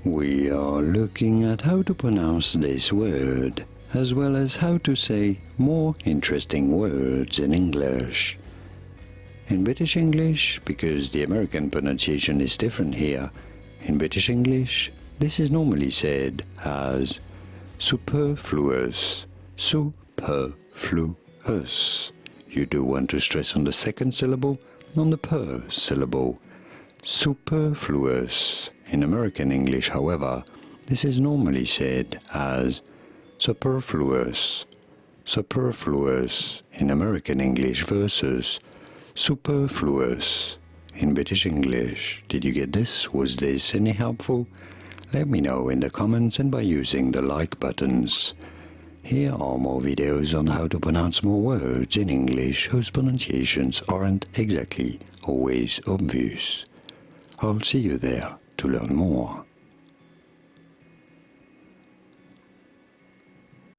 We are looking at how to pronounce this word, as well as how to say more interesting words in English. In British English, because the American pronunciation is different here, in British English, this is normally said as superfluous, superfluous. You do want to stress on the second syllable, on the per syllable. Superfluous. In American English, however, this is normally said as superfluous. Superfluous in American English versus superfluous in British English. Did you get this? Was this any helpful? Let me know in the comments and by using the like buttons. Here are more videos on how to pronounce more words in English whose pronunciations aren't exactly always obvious. I'll see you there to learn more.